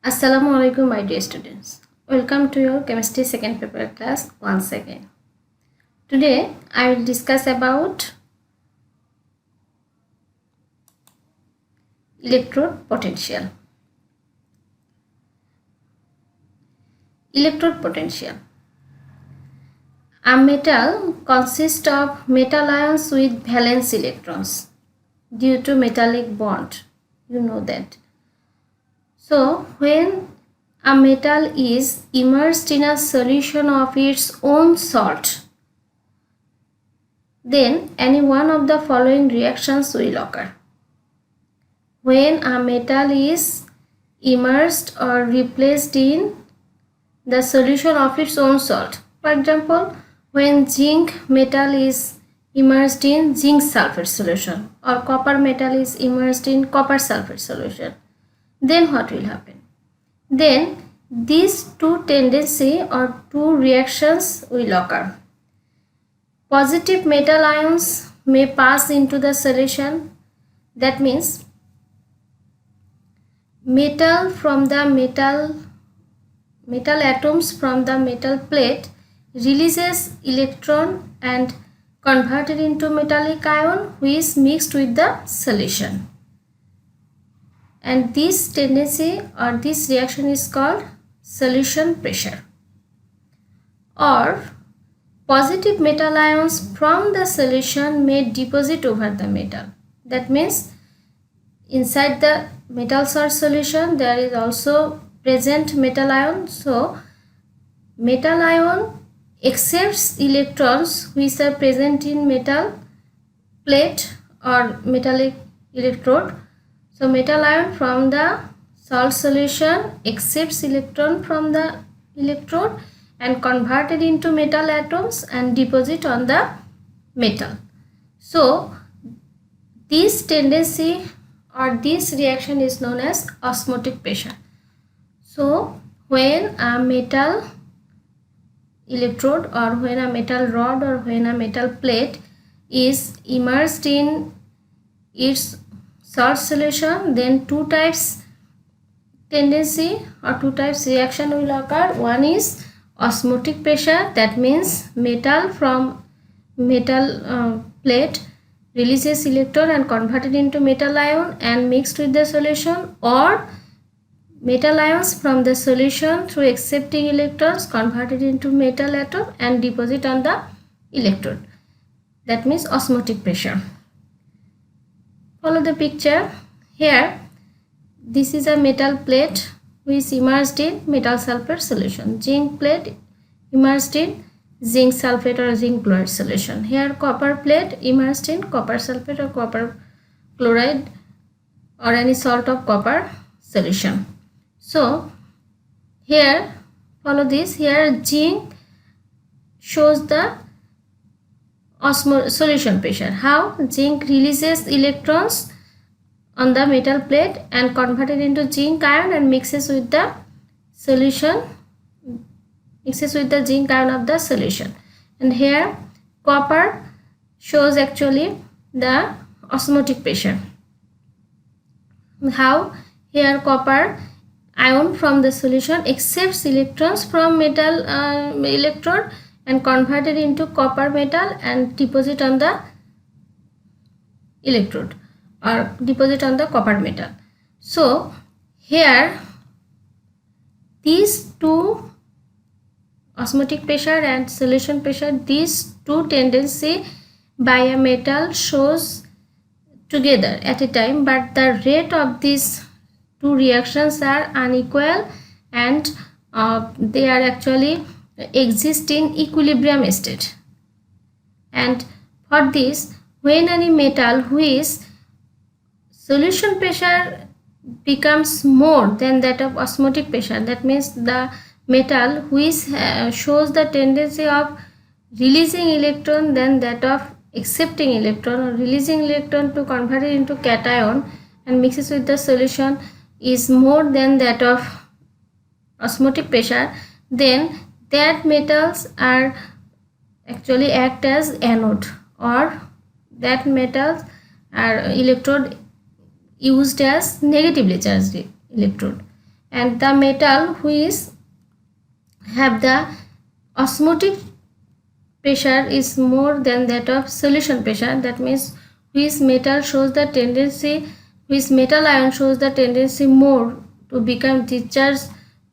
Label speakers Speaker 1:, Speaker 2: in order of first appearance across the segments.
Speaker 1: Assalamu alaikum, my dear students. Welcome to your chemistry second paper class once again. Today I will discuss about electrode potential. Electrode potential. A metal consists of metal ions with valence electrons due to metallic bond. You know that. So when a metal is immersed in a solution of its own salt, then any one of the following reactions will occur. When a metal is immersed or replaced in the solution of its own salt. For example, when zinc metal is immersed in zinc sulfate solution or copper metal is immersed in copper sulfate solution, then what will happen? Then these two tendency or two reactions will occur. Positive metal ions may pass into the solution. That means metal atoms from the metal plate releases electron and converted into metallic ion which is mixed with the solution. And this tendency or this reaction is called solution pressure. Or positive metal ions from the solution may deposit over the metal. That means inside the metal salt solution there is also present metal ion. So metal ion accepts electrons which are present in metal plate or metallic electrode. So metal ion from the salt solution accepts electron from the electrode and converted into metal atoms and deposit on the metal. So this tendency or this reaction is known as osmotic pressure. So when a metal electrode or when a metal rod or when a metal plate is immersed in its salt solution, then two types tendency or two types reaction will occur. One is osmotic pressure, that means metal from metal plate releases electron and converted into metal ion and mixed with the solution, or metal ions from the solution through accepting electrons converted into metal atom and deposit on the electrode. That means osmotic pressure. Follow the picture. Here this is a metal plate which is immersed in metal sulfate solution. Zinc plate immersed in zinc sulfate or zinc chloride solution. Here copper plate immersed in copper sulfate or copper chloride or any salt of copper solution. So here follow this. Here zinc shows the solution pressure. How? Zinc releases electrons on the metal plate and converted into zinc ion and mixes with the solution, mixes with the zinc ion of the solution. And here copper shows actually the osmotic pressure. How? Here copper ion from the solution accepts electrons from metal electrode and converted into copper metal and deposit on the electrode or deposit on the copper metal. So here these two, osmotic pressure and solution pressure, these two tendency by a metal shows together at a time, but the rate of these two reactions are unequal and they are actually exist in equilibrium state. And for this, when any metal whose solution pressure becomes more than that of osmotic pressure, that means the metal which shows the tendency of releasing electron than that of accepting electron or releasing electron to convert it into cation and mixes with the solution is more than that of osmotic pressure, then that metals are actually act as anode, or that metals are electrode used as negatively charged electrode. and the metal which have the osmotic pressure is more than that of solution pressure. That means which metal ion shows the tendency more to become discharged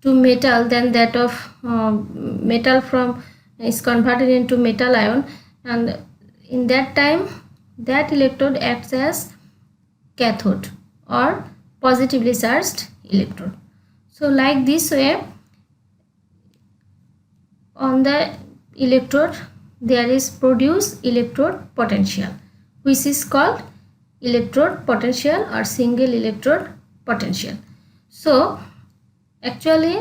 Speaker 1: to metal than that of metal from is converted into metal ion, and in that time that electrode acts as cathode or positively charged electrode. So like this way, on the electrode there is produced electrode potential, which is called electrode potential or single electrode potential. So actually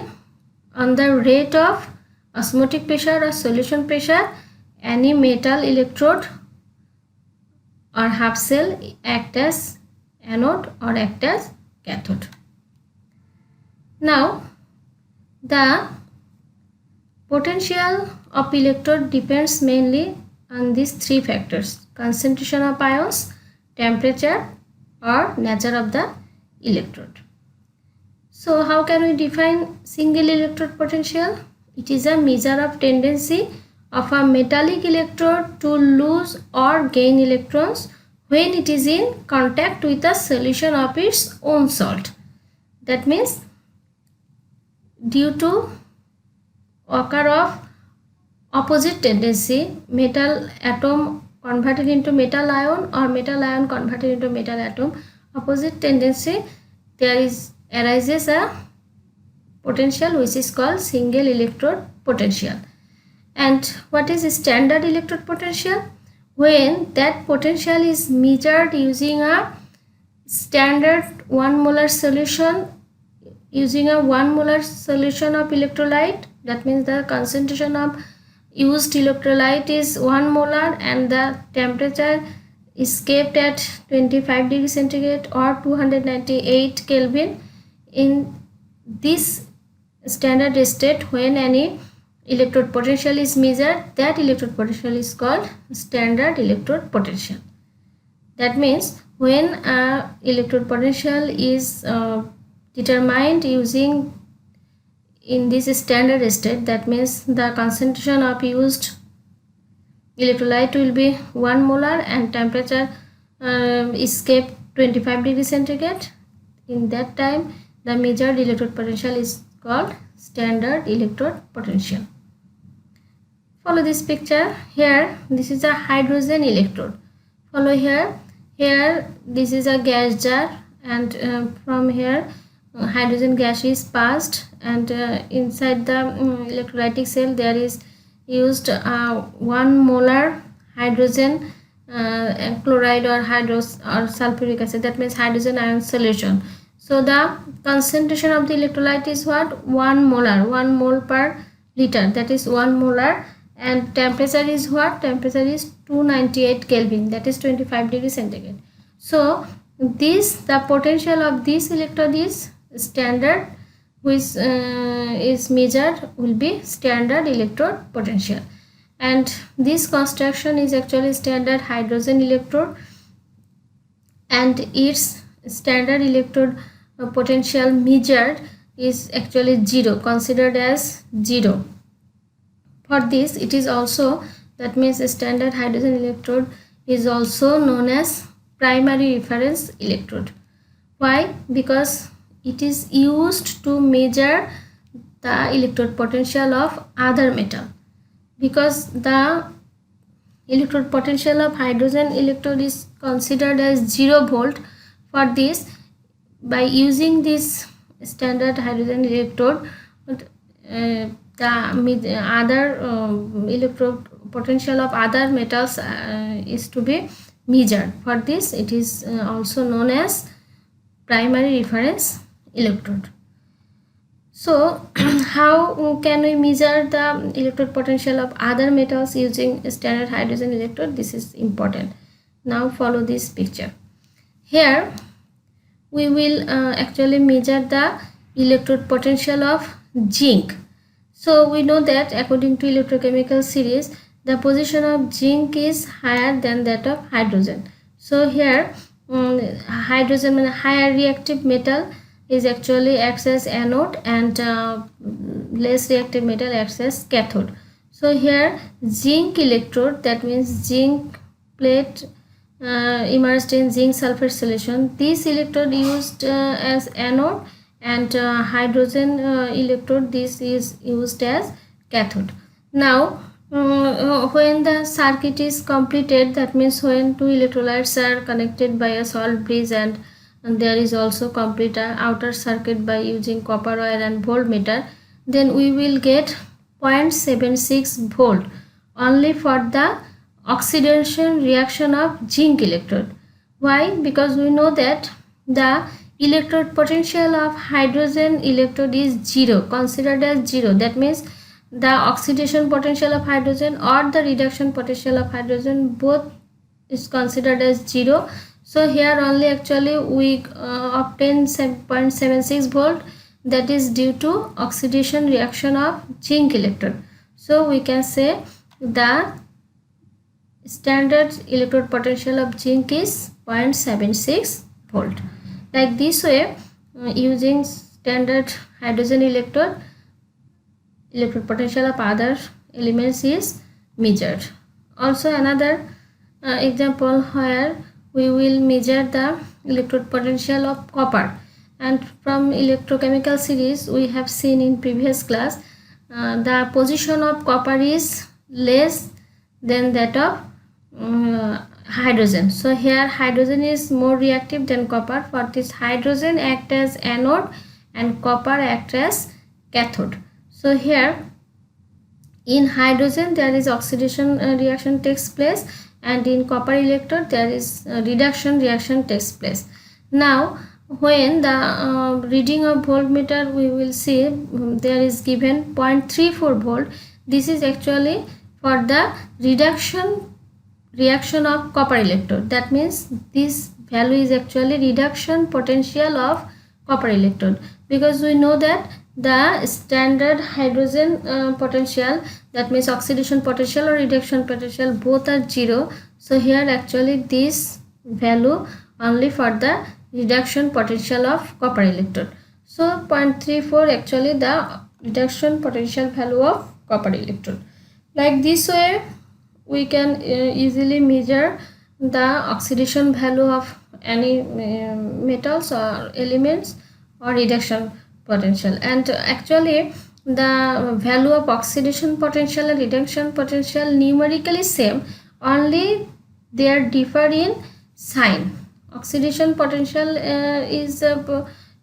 Speaker 1: on the rate of osmotic pressure or solution pressure, any metal electrode or half cell act as anode or act as cathode. Now the potential of electrode depends mainly on these three factors: concentration of ions, temperature, or nature of the electrode. So how can we define single electrode potential? It is a measure of tendency of a metallic electrode to lose or gain electrons when it is in contact with a solution of its own salt. That means due to occur of opposite tendency, metal atom converted into metal ion or metal ion converted into metal atom, opposite tendency, there arises a potential which is called single electrode potential. And what is standard electrode potential? When that potential is measured using a standard 1 molar solution, using a 1 molar solution of electrolyte. That means the concentration of used electrolyte is 1 molar and the temperature is kept at 25 degrees centigrade or 298 Kelvin. In this standard state, when any electrode potential is measured, that electrode potential is called standard electrode potential. That means when a electrode potential is determined using in this standard state, that means the concentration of used electrolyte will be 1 molar and temperature is kept 25 degrees centigrade. In that time the measured electrode potential is called standard electrode potential. Follow this picture. Here this is a hydrogen electrode. Follow here. Here this is a gas jar, and from here hydrogen gas is passed, and inside the electrolytic cell there is used 1 molar hydrogen chloride or sulfuric acid, that means hydrogen ion solution. So the concentration of the electrolyte is what? 1 molar, 1 mole per liter, that is 1 molar, and temperature is what? Temperature is 298 Kelvin, that is 25 degrees centigrade. So the potential of this electrode is standard, which is measured will be standard electrode potential, and this construction is actually standard hydrogen electrode, and its standard electrode potential measured is actually 0, considered as 0. For this it is also, that means a standard hydrogen electrode is also known as primary reference electrode. Why? Because it is used to measure the electrode potential of other metal, because the electrode potential of hydrogen electrode is considered as 0 volt. For this, by using this standard hydrogen electrode, the other electrode potential of other metals is to be measured. For this it is also known as primary reference electrode. So how can we measure the electrode potential of other metals using standard hydrogen electrode? This is important. Now follow this picture. Here we will actually measure the electrode potential of zinc. So we know that according to electrochemical series, the position of zinc is higher than that of hydrogen. So here hydrogen, higher reactive metal, is actually acts as anode, and less reactive metal acts as cathode. So here zinc electrode, that means zinc plate immersed in zinc sulfate solution, this electrode used as anode, and hydrogen electrode, this is used as cathode. Now when the circuit is completed, that means when two electrolytes are connected by a salt bridge, and there is also complete outer circuit by using copper wire and voltmeter, then we will get 0.76 volt only for the oxidation reaction of zinc electrode. Why? Because we know that the electrode potential of hydrogen electrode is zero, considered as zero. That means the oxidation potential of hydrogen or the reduction potential of hydrogen both is considered as zero. So here only actually we obtain 0.76 volt, that is due to oxidation reaction of zinc electrode. So we can say the standard electrode potential of zinc is 0.76 volt. Like this way, using standard hydrogen electrode potential of other elements is measured. Also another example where we will measure the electrode potential of copper, and from electrochemical series we have seen in previous class the position of copper is less than that of hydrogen. So here hydrogen is more reactive than copper. For this, hydrogen act as anode and copper act as cathode. So here in hydrogen there is oxidation reaction takes place, and in copper electrode there is reduction reaction takes place. Now when the reading of voltmeter, we will see there is given 0.34 volt. This is actually for the reaction of copper electrode. That means this value is actually reduction potential of copper electrode, because we know that the standard hydrogen potential, that means oxidation potential or reduction potential, both are zero. So here actually this value only for the reduction potential of copper electrode. So 0.34 actually the reduction potential value of copper electrode. Like this way we can easily measure the oxidation value of any metals or elements or reduction potential. And actually the value of oxidation potential and reduction potential numerically same, only they are differ in sign. Oxidation potential is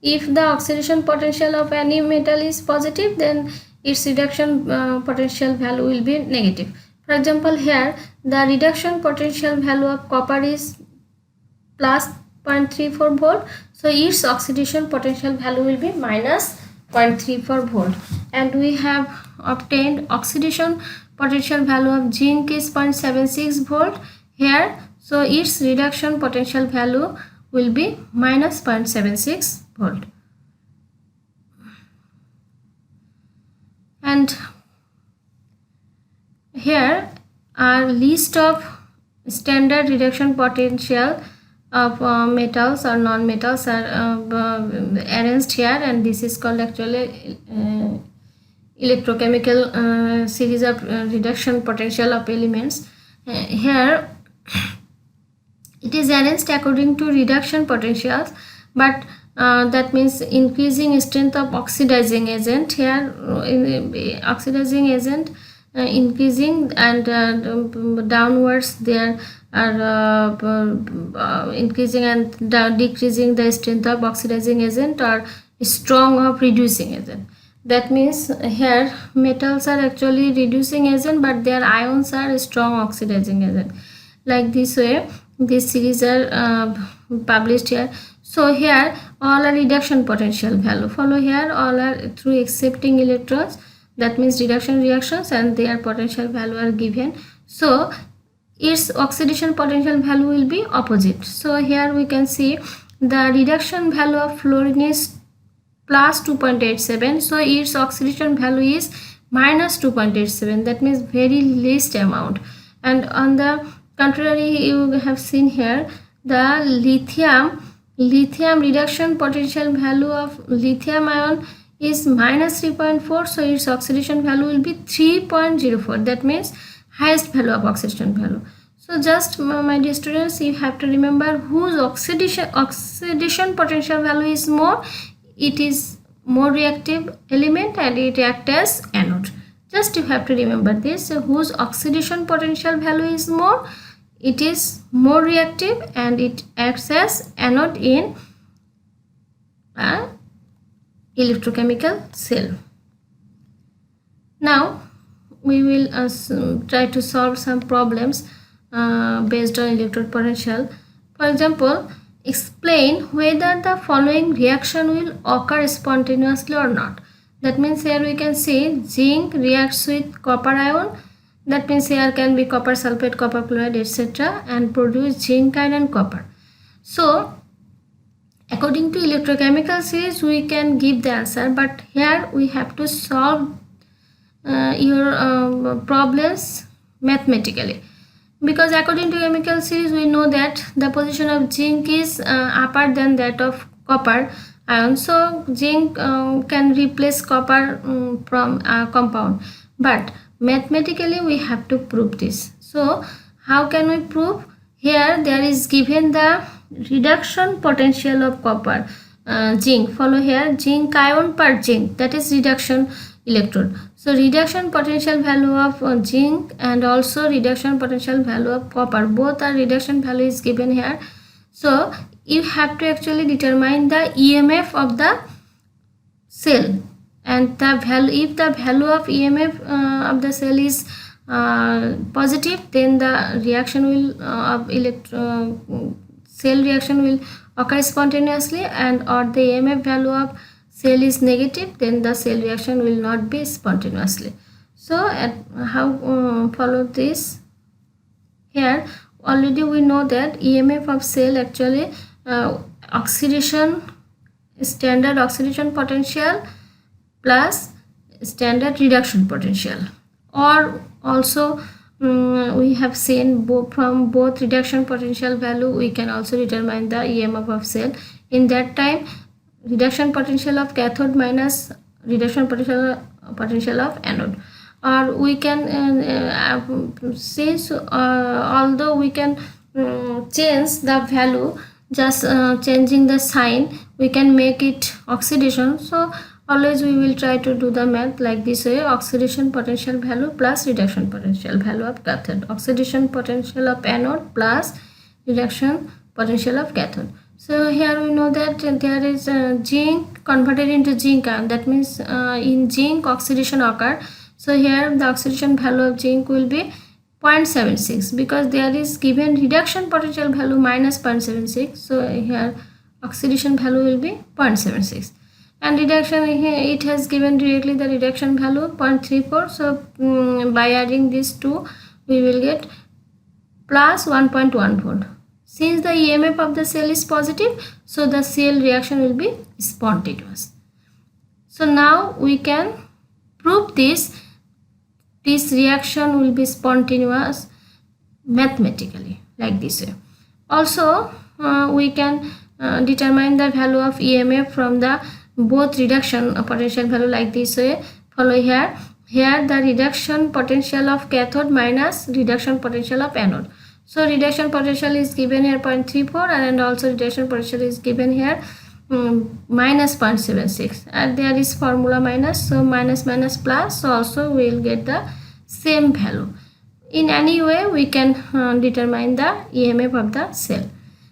Speaker 1: if the oxidation potential of any metal is positive, then its reduction potential value will be negative. For example, here the reduction potential value of copper is plus 0.34 volt, so its oxidation potential value will be minus 0.34 volt. And we have obtained oxidation potential value of zinc is 0.76 volt here, so its reduction potential value will be minus 0.76 volt. And here are list of standard reduction potential of metals or non-metals are arranged here, and this is called actually electrochemical series of reduction potential of elements. Here it is arranged according to reduction potentials, but that means increasing strength of oxidizing agent. Here oxidizing agent increasing, and downwards there are increasing and decreasing the strength of oxidizing agent or strong of reducing agent. That means here metals are actually reducing agent, but their ions are strong oxidizing agent. Like this way this series are published here. So here all are reduction potential value. Follow here all are through accepting electrons, that means reduction reactions, and their potential value are given. So its oxidation potential value will be opposite. So here we can see the reduction value of fluorine is plus 2.87, so its oxidation value is minus 2.87, that means very least amount. And on the contrary, you have seen here the lithium lithium reduction potential value of lithium ion is minus 3.4, so its oxidation value will be 3.04. that means highest value of oxidation value. So just my dear students, you have to remember whose oxidation potential value is more. It is more reactive element and it acts as anode. Just you have to remember this. So whose oxidation potential value is more, it is more reactive and it acts as anode in an electrochemical cell. Now we will try to solve some problems based on electrode potential. For example, explain whether the following reaction will occur spontaneously or not. That means here we can say zinc reacts with copper ion. That means here can be copper sulfate, copper chloride, etc. and produce zinc ion and copper. So according to electrochemical series we can give the answer, but here we have to solve your problems mathematically, because according to chemical series we know that the position of zinc is upper than that of copper ion, so zinc can replace copper from a compound, but mathematically we have to prove this. So how can we prove? Here there is given the reduction potential of copper zinc. Follow here, zinc ion per zinc, that is reduction electrode. So reduction potential value of zinc and also reduction potential value of copper, both are reduction value is given here. So you have to actually determine the EMF of the cell, and the value, if the value of EMF of the cell is positive, then the reaction will cell reaction will occur spontaneously, and or the EMF value of cell is negative, then the cell reaction will not be spontaneously. So how follow this? Here already we know that EMF of cell actually oxidation, standard oxidation potential plus standard reduction potential, or also we have seen from both reduction potential value we can also determine the EMF of cell. In that time, reduction potential of cathode minus reduction potential of anode, or we can say although we can change the value, just changing the sign we can make it oxidation. So always we will try to do the math like this way: oxidation potential value plus reduction potential value of cathode, oxidation potential of anode plus reduction potential of cathode. So here we know that there is zinc converted into zinc ion, that means in zinc oxidation occur. So here the oxidation value of zinc will be 0.76, because there is given reduction potential value minus 0.76, so here oxidation value will be 0.76, and reduction here it has given directly the reduction value 0.34. So by adding these two we will get plus 1.1 volt. Since the EMF of the cell is positive, so the cell reaction will be spontaneous. So now we can prove this reaction will be spontaneous mathematically like this way. Also we can determine the value of EMF from the both reduction potential value like this way. Follow here. Here the reduction potential of cathode minus reduction potential of anode. So reduction potential is given here 0.34, and also reduction potential is given here minus 0.76, and there is formula minus, so minus minus plus, so also we will get the same value. In any way we can determine the EMF of the cell.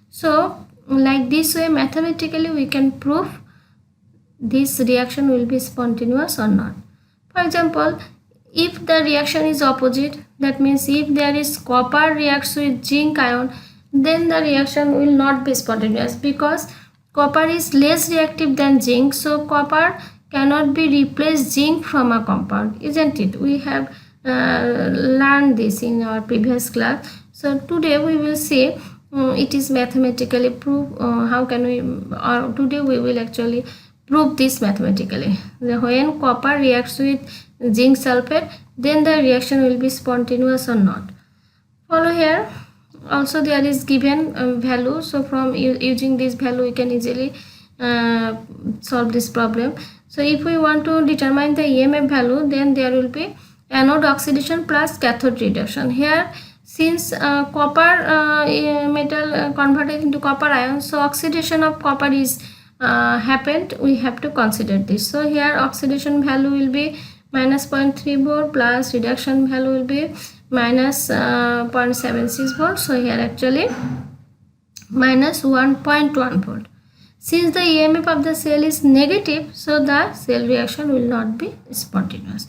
Speaker 1: So like this way mathematically we can prove this reaction will be spontaneous or not. For example, if the reaction is opposite, that means if there is copper reacts with zinc ion, then the reaction will not be spontaneous, because copper is less reactive than zinc, so copper cannot be replaced zinc from a compound, isn't it? We have learned this in our previous class. So today we will say it is mathematically proved. How can we, or today we will actually prove this mathematically. When copper reacts with zinc sulfate, then the reaction will be spontaneous or not. Follow here. also there is given value. So from using this value we can easily solve this problem. So if we want to determine the EMF value, then there will be anode oxidation plus cathode reduction. Here since copper metal converted into copper ion, so oxidation of copper is happened, we have to consider this. So here oxidation value will be minus 0.3 volt plus reduction value will be minus 0.76 volt. So here actually minus 1.1 volt. Since the EMF of the cell is negative, so the cell reaction will not be spontaneous.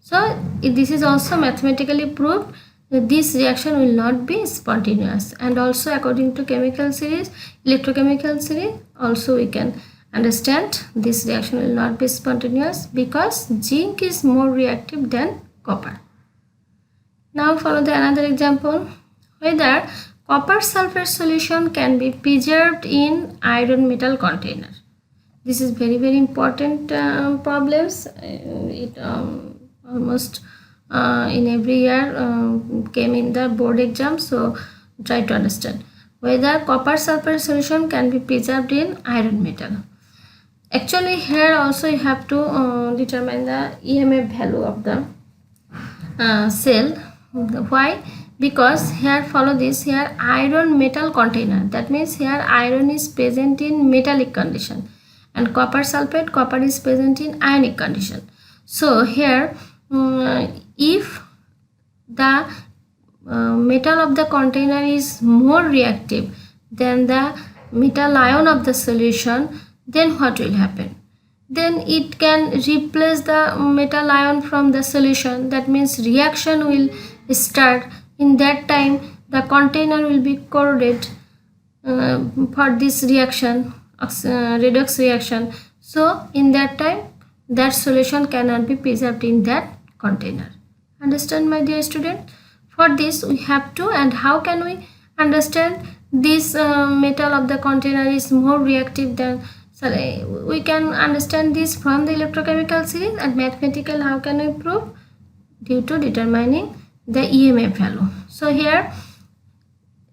Speaker 1: So this is also mathematically proved that this reaction will not be spontaneous. And also according to chemical series, electrochemical series, also we can understand this reaction will not be spontaneous because zinc is more reactive than copper. Now follow the another example, whether copper sulfate solution can be preserved in iron metal container. This is very important problems. It almost in every year came in the board exam. So try to understand whether copper sulfate solution can be preserved in iron metal. Actually here also you have to determine the EMF value of the cell. Why? Because here follow this, here iron metal container, that means here iron is present in metallic condition, and copper sulfate, copper is present in ionic condition. So here if the metal of the container is more reactive than the metal ion of the solution, then what will happen? Then it can replace the metal ion from the solution, that means reaction will start. In that time the container will be corroded for this reaction, redox reaction. So in that time that solution cannot be preserved in that container. Understand my dear student? For this we have to, and how can we understand this metal of the container is more reactive than, so we can understand this from the electrochemical series. And mathematical, how can we prove? Due to determining the EMF value. So here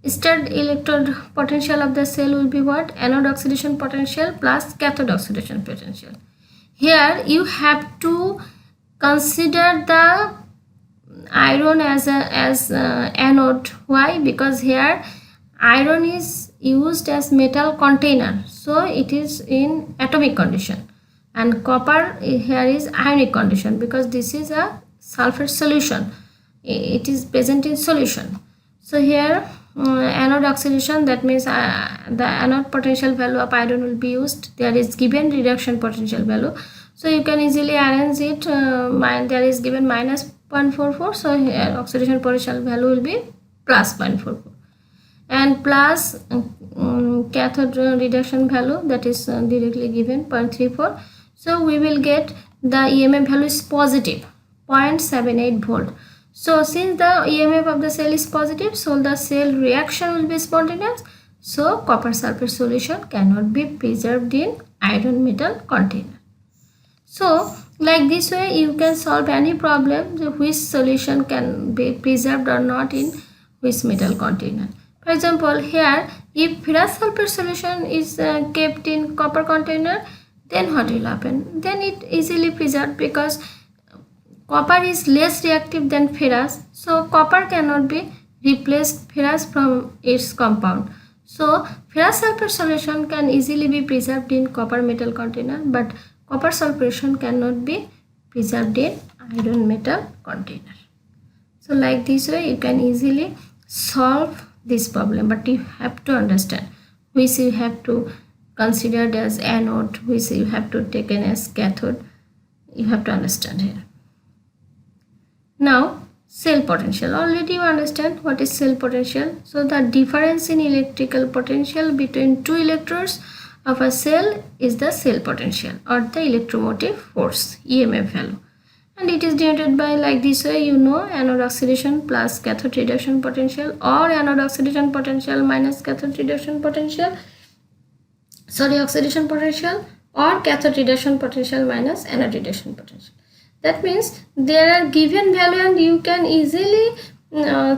Speaker 1: stirred electrode potential of the cell will be what? Anode oxidation potential plus cathode oxidation potential. Here you have to consider the iron as anode. Why? Because here iron is used as metal container, so it is in atomic condition, and copper here is ionic condition because this is a sulfate solution, it is present in solution. So here anode oxidation, that means the anode potential value of iron will be used. There is given reduction potential value, so you can easily arrange it. There is given minus 0.44, so here oxidation potential value will be plus 0.44, and plus cathode reduction value, that is directly given 0.34. So we will get the EMF value is positive 0.78 volt. So since the EMF of the cell is positive, so the cell reaction will be spontaneous. So copper sulfate solution cannot be preserved in iron metal container. So like this way you can solve any problem, which solution can be preserved or not in which metal container. For example, here if ferrous sulfate solution is kept in copper container, then what will happen? Then it easily preserved because copper is less reactive than ferrous, so copper cannot be replaced ferrous from its compound. So ferrous sulfate solution can easily be preserved in copper metal container, but copper sulfation cannot be preserved in iron metal container. So like this way you can easily solve this problem, but you have to understand which you have to consider as anode, which you have to take as cathode. You have to understand here. Now cell potential, already you understand what is cell potential. So the difference in electrical potential between two electrodes of a cell is the cell potential or the electromotive force, EMF value, and it is denoted by like this way, you know, anode oxidation plus cathode reduction potential, or anode oxidation potential minus cathode reduction potential, oxidation potential, or cathode reduction potential minus anode reduction potential. That means there are given value and you can easily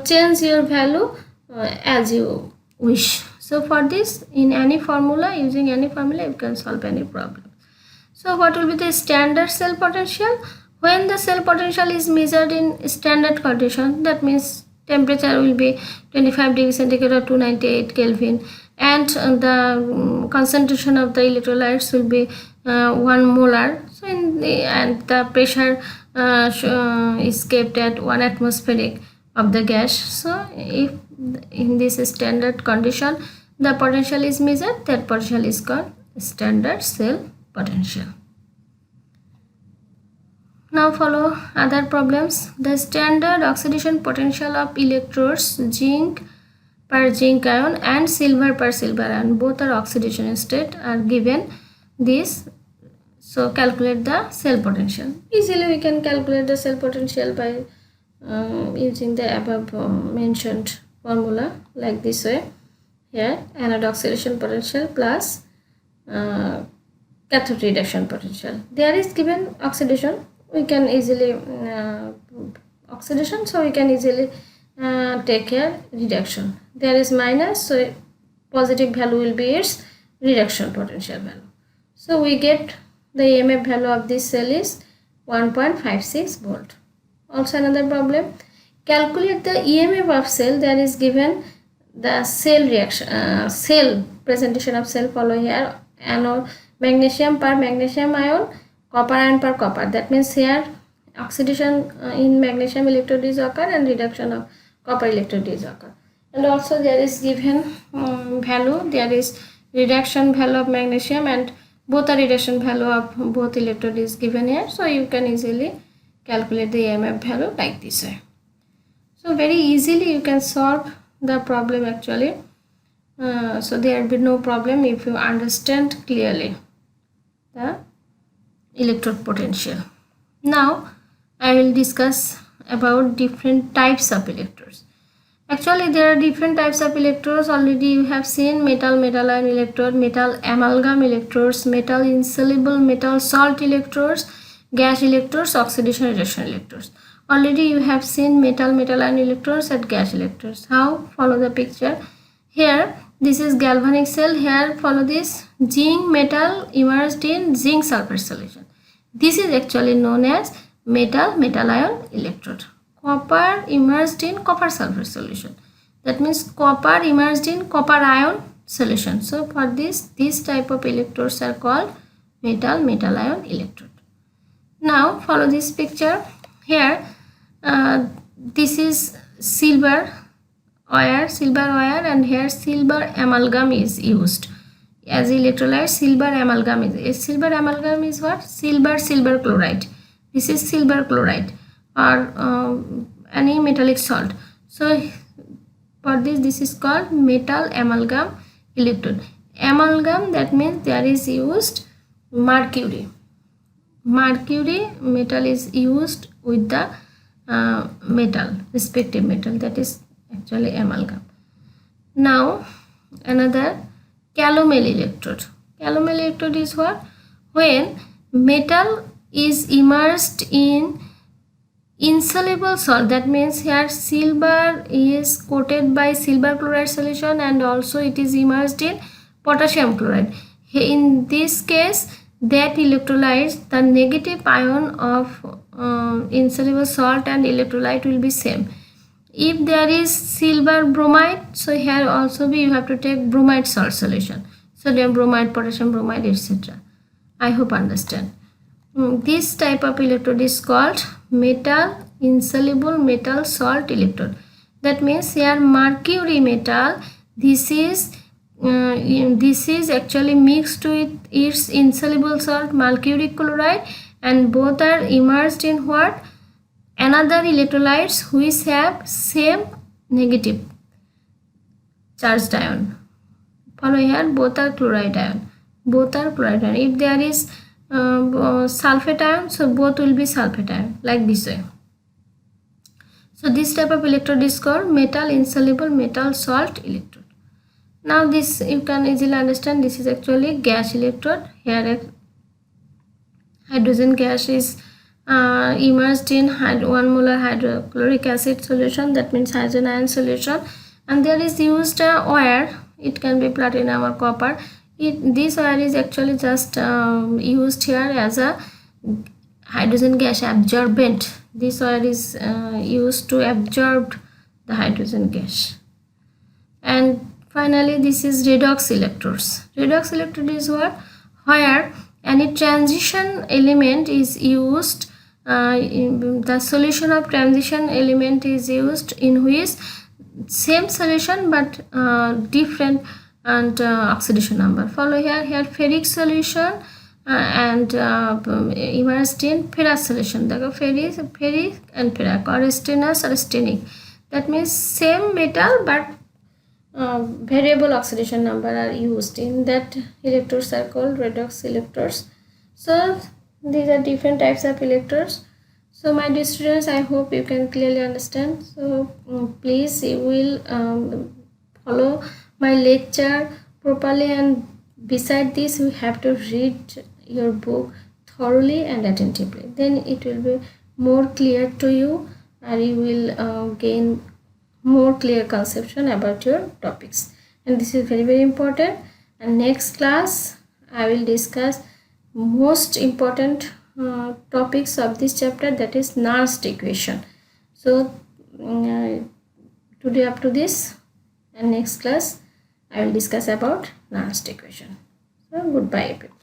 Speaker 1: change your value as you wish. So for this, in any formula, using any formula, you can solve any problem. So what will be the standard cell potential? When the cell potential is measured in standard condition, that means temperature will be 25 degrees centigrade or 298 Kelvin, and the concentration of the electrolytes will be 1 molar. So and the pressure is kept at 1 atmospheric of the gas. So if in this standard condition the potential is measured, that potential is called standard cell potential. Now follow other problems. The standard oxidation potential of electrodes zinc per zinc ion and silver per silver ion, both are oxidation state, are given this. So calculate the cell potential. Easily we can calculate the cell potential by using the above mentioned formula, like this way. Here anode oxidation potential plus cathode reduction potential. There is given oxidation, we can easily oxidation, so we can easily take here reduction. There is minus, so positive value will be its reduction potential value. So we get the EMF value of this cell is 1.56 volt. Also another problem, calculate the EMF of cell. There is given the cell reaction, cell presentation of cell follow here. Anode magnesium per magnesium ion, copper ion per copper. That means here oxidation in magnesium electrode is occur and reduction of copper electrode is occur. And also there is given value, there is reduction value of magnesium and both the reduction value of both electrode is given here. So you can easily calculate the EMF value like this way. So very easily you can solve the problem actually. So there will be no problem if you understand clearly the electrode potential. Now I will discuss about different types of electrodes. Actually there are different types of electrodes. Already you have seen metal ion electrode, metal amalgam electrodes, metal insoluble metal salt electrodes, gas electrodes, oxidation reduction electrodes. Already you have seen metal ion electrodes and gas electrodes. How? Follow the picture. Here this is galvanic cell. Here follow this zinc metal immersed in zinc sulfate solution. This is actually known as metal ion electrode. Copper immersed in copper sulfate solution. That means copper immersed in copper ion solution. So for this type of electrodes are called metal ion electrode. Now follow this picture. Here this is silver wire, and here silver amalgam is used as electrolyte. Silver amalgam is what? Silver chloride. This is silver chloride or any metallic salt. So for this is called metal amalgam electrode. Amalgam, that means there is used mercury metal is used with the respective metal, that is actually amalgam. Now another calomel electrode. Calomel electrode is what? When metal is immersed in insoluble salt. That means here silver is coated by silver chloride solution and also it is immersed in potassium chloride. In this case, that electrolytes, the negative ion of insoluble salt and electrolyte will be same. If there is silver bromide, so here also you have to take bromide salt solution, sodium bromide, potassium bromide, etc. I hope understand. This type of electrode is called metal insoluble metal salt electrode. That means here mercury metal, this is actually mixed with its insoluble salt mercury chloride, and both are immersed in what? Another electrolytes which have same negative charged ion. Follow here, both are chloride ion. If there is sulfate ion, so both will be sulfate ion, like this way. So this type of electrode is called metal insoluble metal salt electrode. Now this you can easily understand, this is actually gas electrode. Here hydrogen gas is immersed in 1 molar hydrochloric acid solution, that means hydrogen ion solution, and there is used wire. It can be platinum or copper. This wire is actually just used here as a hydrogen gas absorbent. This wire is used to absorb the hydrogen gas. And finally, this is redox electrodes. Redox electrode is what? Where any transition element is used, the solution of transition element is used in which same solution but different and oxidation number. Follow here ferric solution and immersed in ferrous solution. The ferric and ferric or stannous or stannic. That means same metal but variable oxidation number are used in that. Electrodes are called redox electrodes. So these are different types of electrodes. So my dear students, I hope you can clearly understand. So please you will follow my lecture properly, and beside this you have to read your book thoroughly and attentively. Then it will be more clear to you, and you will gain more clear conception about your topics. And this is very important. And next class I will discuss most important topics of this chapter, that is Nernst equation. So today up to this, and next class I will discuss about Nernst equation. So goodbye everyone.